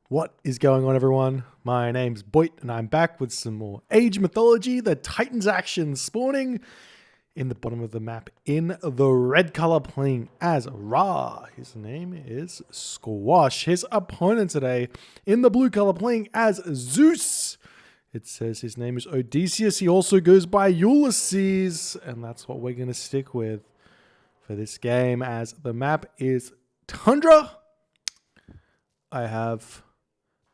What is going on, everyone? My name's Boit, and I'm back with some more Age mythology. The Titans action spawning in the bottom of the map in the red color, playing as Ra. His name is Squash. His opponent today in the blue color, playing as Zeus. It says his name is Odysseus. He also goes by Ulysses, and that's what we're going to stick with for this game, as the map is Tundra. I have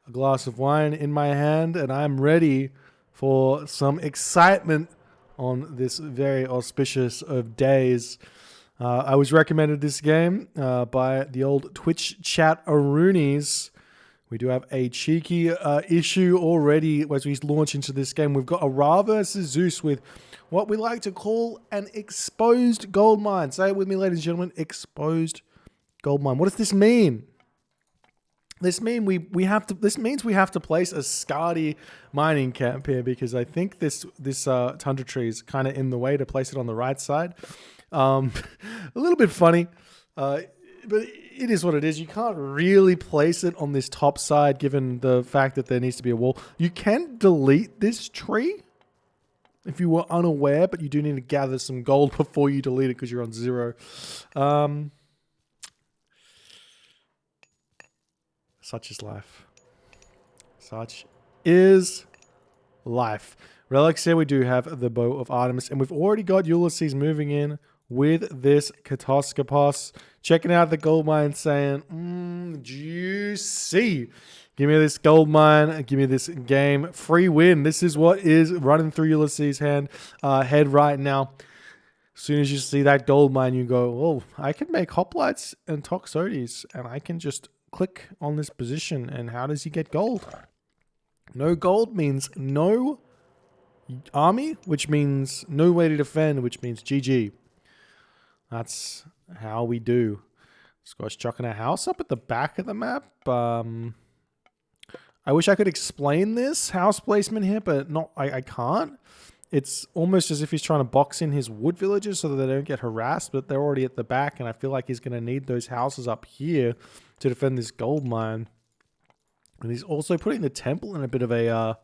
a glass of wine in my hand, and I'm ready for some excitement on this very auspicious of days. I was recommended this game by the old Twitch chat Aroonies. We do have a cheeky issue already as we launch into this game. We've got a Ra versus Zeus with what we like to call an exposed gold mine. Say it with me, ladies and gentlemen, exposed gold mine. What does this mean? This means we have to place a Skadi mining camp here, because I think this tundra tree is kind of in the way to place it on the right side. A little bit funny, but it is what it is. You can't really place it on this top side given the fact that there needs to be a wall. You can delete this tree if you were unaware, but you do need to gather some gold before you delete it because you're on 0. Such is life. Such is life. Relics here, we do have the Bow of Artemis, and we've already got Ulysses moving in with this Katoskopos. Checking out the gold mine, saying, juicy. Give me this gold mine. Give me this game. Free win. This is what is running through Ulysses' head right now. As soon as you see that gold mine, you go, oh, I can make hoplites and toxotes, and I can just click on this position. And how does he get gold? No gold means no army, which means no way to defend, which means GG. That's how we do. Squash chucking a house up at the back of the map. I wish I could explain this house placement here, but I can't. It's almost as if he's trying to box in his wood villagers so that they don't get harassed, but they're already at the back, and I feel like he's going to need those houses up here to defend this gold mine. And he's also putting the temple in a bit of a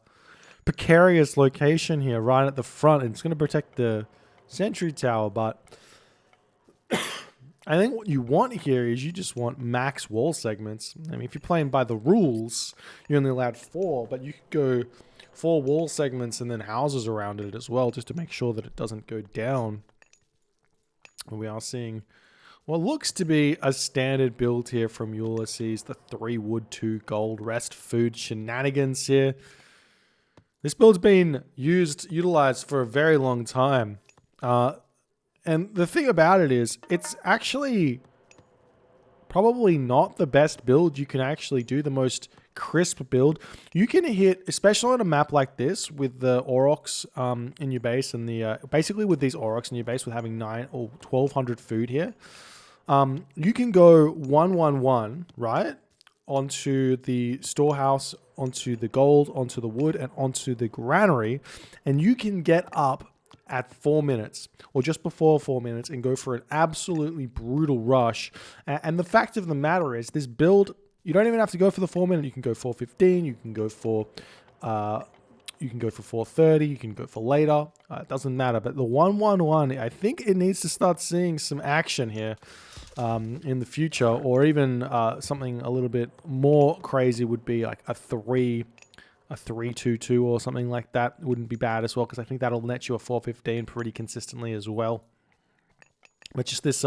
precarious location here, right at the front. And it's going to protect the sentry tower, but I think what you want here is you just want max wall segments. I mean, if you're playing by the rules, you're only allowed 4, but you could go 4 wall segments and then houses around it as well, just to make sure that it doesn't go down. And we are seeing what looks to be a standard build here from Ulysses, the 3 wood, 2 gold, rest, food shenanigans here. This build's been utilized for a very long time. And the thing about it is, it's actually probably not the best build you can actually do, the most crisp build. You can hit, especially on a map like this, with the Aurochs in your base, and the basically with these Aurochs in your base, with having 9 or 1200 food here. You can go 1-1-1, right, onto the storehouse, onto the gold, onto the wood, and onto the granary, and you can get up at 4 minutes, or just before 4 minutes, and go for an absolutely brutal rush. And the fact of the matter is, this build, you don't even have to go for the 4 minute. You can go 4:15. You can go for 4:30. You can go for later. It doesn't matter. But the 1-1-1, I think it needs to start seeing some action here in the future, or even something a little bit more crazy would be like a 3-2-2 or something like that. Wouldn't be bad as well, because I think that'll net you a 4:15 pretty consistently as well. But just this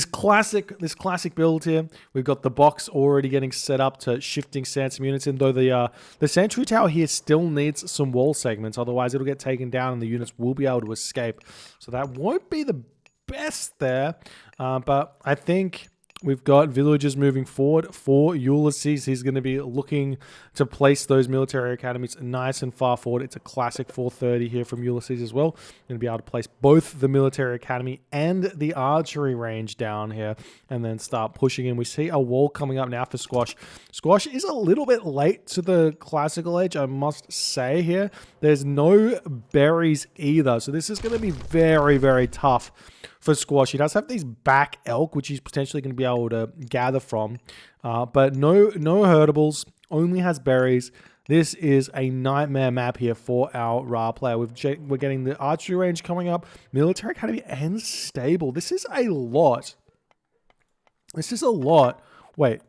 classic build here. We've got the box already getting set up to shifting Sansom units in, though the sentry tower here still needs some wall segments, otherwise it'll get taken down and the units will be able to escape. So that won't be the best there, but I think we've got villagers moving forward for Ulysses. He's going to be looking to place those military academies nice and far forward. It's a classic 430 here from Ulysses as well. Going to be able to place both the military academy and the archery range down here, and then start pushing in. We see a wall coming up now for Squash. Squash is a little bit late to the classical age, I must say here. There's no berries either, so this is going to be very, very tough for Squash. He does have these back elk, which he's potentially going to be able to gather from. But no hurtables, only has berries. This is a nightmare map here for our Ra player. We're getting the archery range coming up, military academy, and stable. This is a lot. This is a lot. Wait.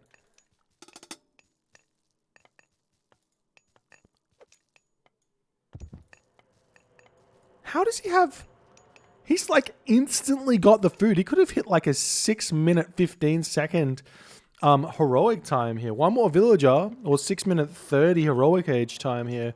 How does he have... He's like instantly got the food. He could have hit like a 6-minute, 15-second heroic time here. One more villager, or 6-minute 30 heroic age time here.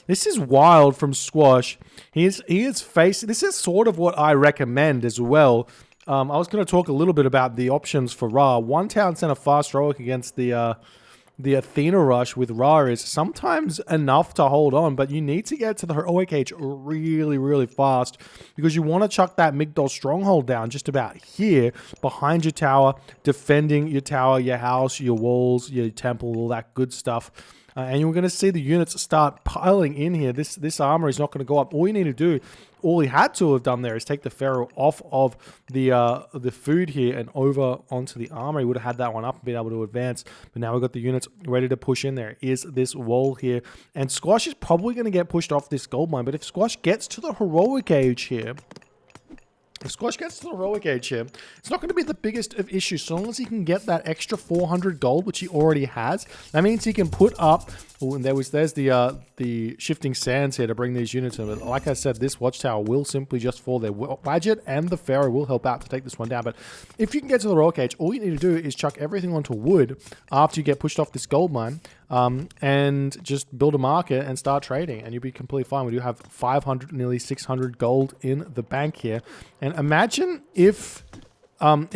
This is wild from Squash. He is facing... This is sort of what I recommend as well. I was going to talk a little bit about the options for Ra. One town center fast heroic against the Athena rush with Ra is sometimes enough to hold on, but you need to get to the heroic age really, really fast because you want to chuck that Migdol stronghold down just about here behind your tower, defending your tower, your house, your walls, your temple, all that good stuff. And you're going to see the units start piling in here. This armor is not going to go up. All you need to do, all he had to have done there is take the Pharaoh off of the food here and over onto the armor. He would have had that one up and been able to advance. But now we've got the units ready to push in there. Is this wall here. And Squash is probably going to get pushed off this gold mine. But if Squash gets to the heroic age here... If Squash gets to the heroic age here, it's not going to be the biggest of issues. So long as he can get that extra 400 gold, which he already has, that means he can put up... Oh, and there's the shifting sands here to bring these units in. But like I said, this watchtower will simply just fall there. Wadjet and the Pharaoh will help out to take this one down. But if you can get to the heroic age, all you need to do is chuck everything onto wood after you get pushed off this gold mine, and just build a market and start trading, and you'll be completely fine. We do have 500, nearly 600 gold in the bank here. And imagine if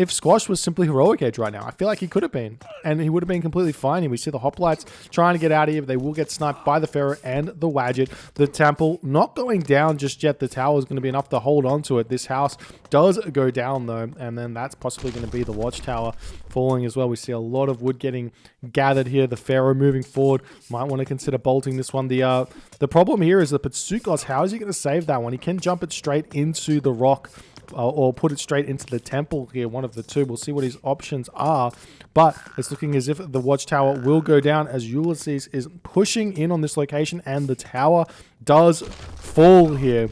Squash was simply heroic age right now. I feel like he could have been, and he would have been completely fine. And we see the hoplites trying to get out of here, but they will get sniped by the Pharaoh and the Wadjet. The temple not going down just yet. The tower is going to be enough to hold on to it. This house does go down though, and then that's possibly going to be the watchtower falling as well. We see a lot of wood getting gathered here. The Pharaoh moving forward. Might want to consider bolting this one. The problem here is the Patsukos. How is he going to save that one? He can jump it straight into the rock, or put it straight into the temple here, one of the two. We'll see what his options are, but it's looking as if the watchtower will go down as Ulysses is pushing in on this location, and the tower does fall here.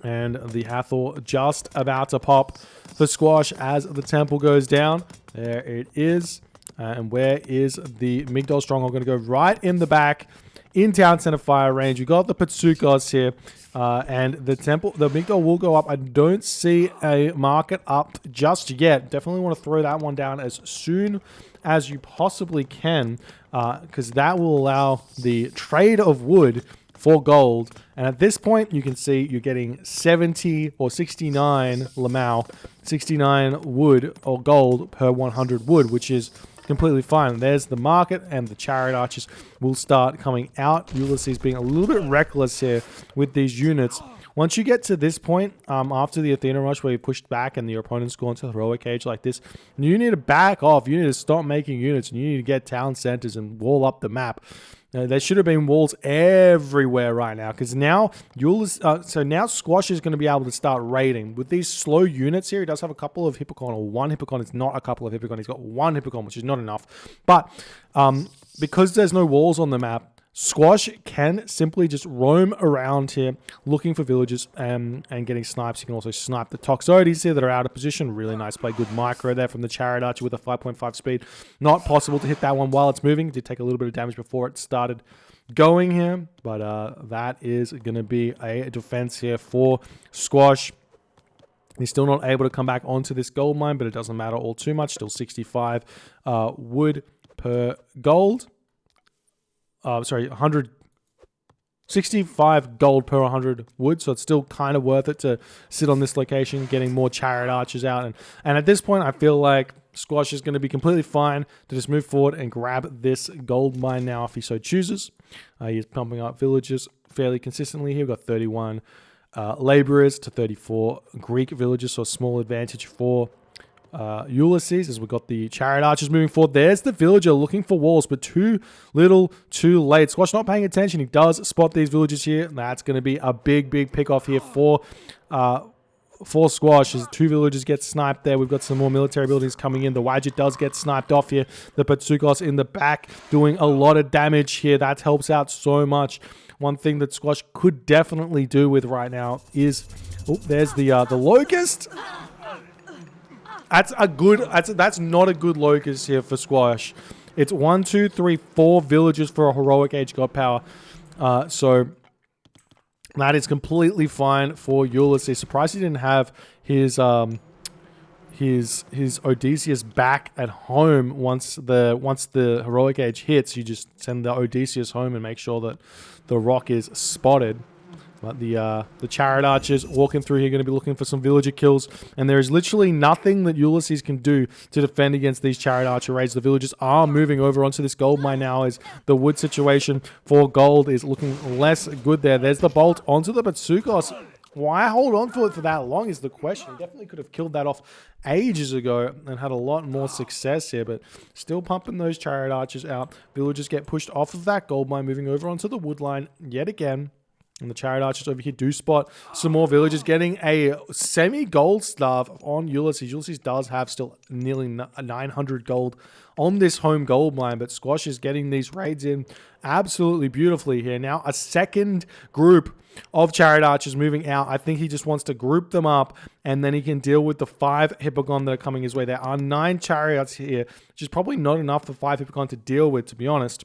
And the Hathor just about to pop the Squash as the temple goes down. There it is. And where is the Migdol Stronghold? Going to go right in the back in town center fire range. You got the Patsukos here. And the temple, the Migdol will go up. I don't see a market up just yet. Definitely want to throw that one down as soon as you possibly can, because that will allow the trade of wood for gold. And at this point, you can see you're getting 70 or 69 Lamau, 69 wood or gold per 100 wood, which is completely fine. There's the market, and the chariot archers will start coming out. Ulysses being a little bit reckless here with these units. Once you get to this point, after the Athena rush where you pushed back and your opponent's gone to the heroic age like this, you need to back off. You need to stop making units, and you need to get town centers and wall up the map. There should have been walls everywhere right now, because now now Squash is going to be able to start raiding. With these slow units here, he does have a couple of Hippocon, or one Hippocon. It's not a couple of Hippocon. He's got one Hippocon, which is not enough. But because there's no walls on the map, Squash can simply just roam around here looking for villages and getting snipes. You can also snipe the Toxotes here that are out of position. Really nice play. Good micro there from the Chariot Archer with a 5.5 speed. Not possible to hit that one while it's moving. It did take a little bit of damage before it started going here. But that is going to be a defense here for Squash. He's still not able to come back onto this gold mine, but it doesn't matter all too much. Still 65 wood per gold. 165 gold per 100 wood, so it's still kind of worth it to sit on this location, getting more chariot archers out. And at this point, I feel like Squash is going to be completely fine to just move forward and grab this gold mine now if he so chooses. He's pumping up villages fairly consistently here. We've got 31 laborers to 34 Greek villages, so a small advantage for Ulysses as we got the chariot archers moving forward. There's the villager looking for walls, but too little, too late. Squash not paying attention. He does spot these villagers here. That's going to be a big pick off here for for Squash as 2 villagers get sniped there. We've got some more military buildings coming in. The Wadjet does get sniped off here. The Patsukos in the back doing a lot of damage here. That helps out so much. One thing that Squash could definitely do with right now is... Oh, there's the Locust. That's not a good Locust here for Squash. It's 1, 2, 3, 4 villagers for a heroic age god power. So that is completely fine for Ulysses. Surprised he didn't have his Odysseus back at home once the heroic age hits. You just send the Odysseus home and make sure that the rock is spotted. But the Chariot Archers walking through here are going to be looking for some villager kills. And there is literally nothing that Ulysses can do to defend against these Chariot Archer raids. The villagers are moving over onto this gold mine now as the wood situation for gold is looking less good there. There's the bolt onto the Patsukos. Why hold on to it for that long is the question. He definitely could have killed that off ages ago and had a lot more success here, but still pumping those Chariot Archers out. Villagers get pushed off of that gold mine, moving over onto the wood line yet again. And the Chariot Archers over here do spot some more villagers getting a semi-gold staff on Ulysses. Ulysses does have still nearly 900 gold on this home gold mine, but Squash is getting these raids in absolutely beautifully here. Now a second group of Chariot Archers moving out. I think he just wants to group them up and then he can deal with the 5 Hippocon that are coming his way. There are 9 Chariots here, which is probably not enough for 5 Hippocon to deal with, to be honest.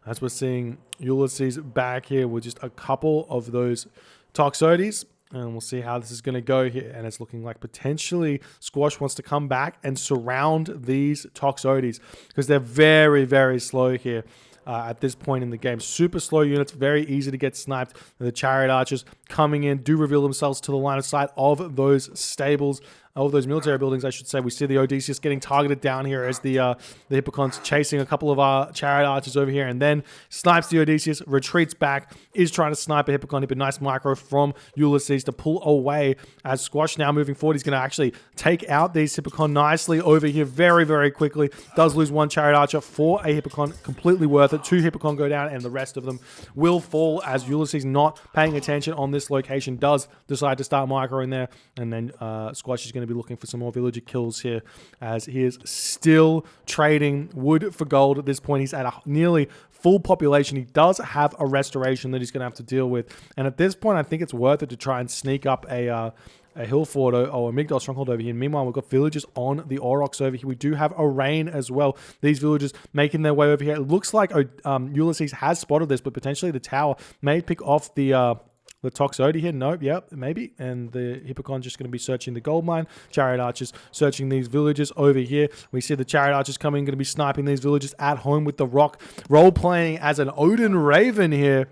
As we're seeing Ulysses back here with just a couple of those Toxotes. And we'll see how this is going to go here. And it's looking like potentially Squash wants to come back and surround these Toxotes because they're very, very slow here. At this point in the game. Super slow units, very easy to get sniped. The Chariot Archers coming in do reveal themselves to the line of sight of those stables, of those military buildings, I should say. We see the Odysseus getting targeted down here as the Hippocon's chasing a couple of our Chariot Archers over here, and then snipes the Odysseus, retreats back, is trying to snipe a Hippocon. A nice micro from Ulysses to pull away as Squash now moving forward. He's going to actually take out these Hippocon nicely over here very, very quickly. Does lose 1 Chariot Archer for a Hippocon. Completely worth it. 2 Hippocon go down and the rest of them will fall as Ulysses, not paying attention on this location, does decide to start microing there. And then Squash is going to be looking for some more villager kills here as he is still trading wood for gold at this point. He's at a nearly full population. He does have a restoration that he's going to have to deal with. And at this point, I think it's worth it to try and sneak up a hill fort or a Migdol stronghold over here. And meanwhile, we've got villagers on the Aurochs over here. We do have a rain as well. These villagers making their way over here. It looks like Ulysses has spotted this, but potentially the tower may pick off the Toxote here. Nope, yep, maybe. And the Hippocon just going to be searching the gold mine. Chariot Archers searching these villagers over here. We see the Chariot Archers coming, going to be sniping these villagers at home with the rock. Role-playing as an Odin Raven here.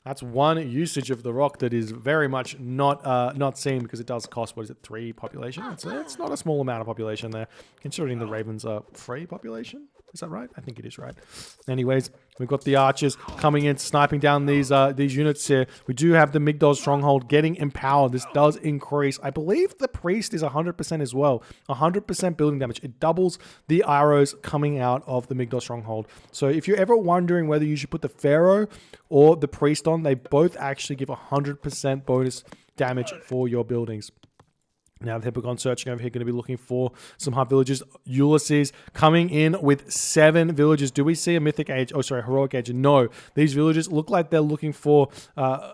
That's one usage of the rock that is very much not seen because it does cost, what is it, 3 population? It's not a small amount of population there, considering the Ravens are 3 population. Is that right? I think it is right. Anyways, we've got the Archers coming in, sniping down these units here. We do have the Migdol Stronghold getting empowered. This does increase. I believe the Priest is 100% as well. 100% building damage. It doubles the arrows coming out of the Migdol Stronghold. So if you're ever wondering whether you should put the Pharaoh or the Priest on, they both actually give 100% bonus damage for your buildings. Now the Hippocon searching over here, going to be looking for some hub villages. Ulysses coming in with 7 villages. Do we see a mythic age? Oh, sorry, heroic age. No. These villagers look like they're looking for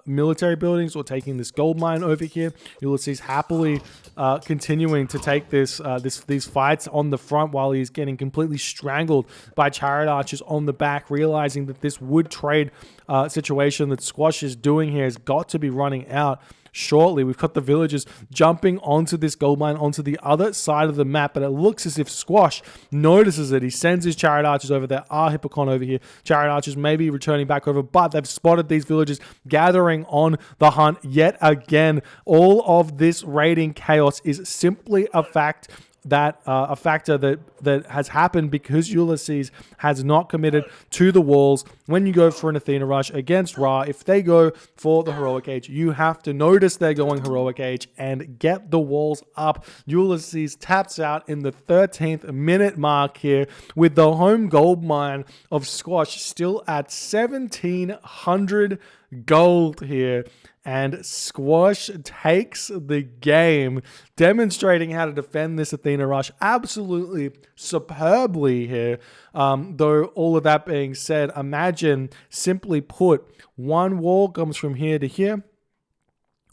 military buildings or taking this gold mine over here. Ulysses happily continuing to take these fights on the front while he's getting completely strangled by Chariot Archers on the back, realizing that this wood trade situation that Squash is doing here has got to be running out shortly. We've got the villagers jumping onto this gold mine onto the other side of the map, but it looks as if Squash notices it. He sends his Chariot Archers over. There are Hippocon over here. Chariot Archers may be returning back over, but they've spotted these villagers gathering on the hunt yet again. All of this raiding chaos is simply a factor that has happened because Ulysses has not committed to the walls. When you go for an Athena rush against Ra, if they go for the heroic age, you have to notice they're going heroic age and get the walls up. Ulysses taps out in the 13th minute mark here with the home gold mine of Squash still at 1,700 gold here, and Squash takes the game, demonstrating how to defend this Athena Rush absolutely superbly here. Though all of that being said, imagine, simply put, one wall comes from here to here,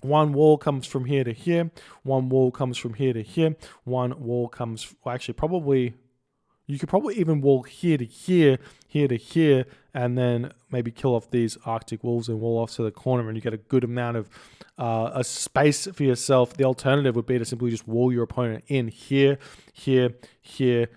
one wall comes from here to here, one wall comes from here to here, one wall comes, well, actually probably, you could probably even wall here to here, here to here, and then maybe kill off these Arctic wolves and wall off to the corner, and you get a good amount of a space for yourself. The alternative would be to simply just wall your opponent in here, here, here,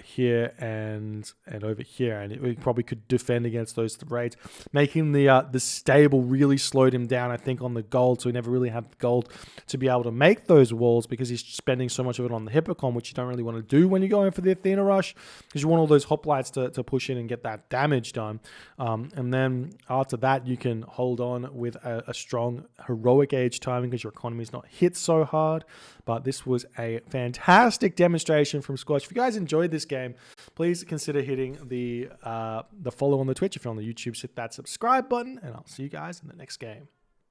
here, and over here, and it probably could defend against those raids, making the stable really slowed him down, I think, on the gold. So he never really had the gold to be able to make those walls, because he's spending so much of it on the Hippocon, which you don't really want to do when you're going for the Athena Rush, because you want all those hoplites to push in and get that damage done. And then after that, you can hold on with a strong heroic age timing, because your economy is not hit so hard. But this was a fantastic demonstration from Squash. If you guys enjoyed this game, please consider hitting the follow on the Twitch. If you're on the YouTube, hit that subscribe button, and I'll see you guys in the next game.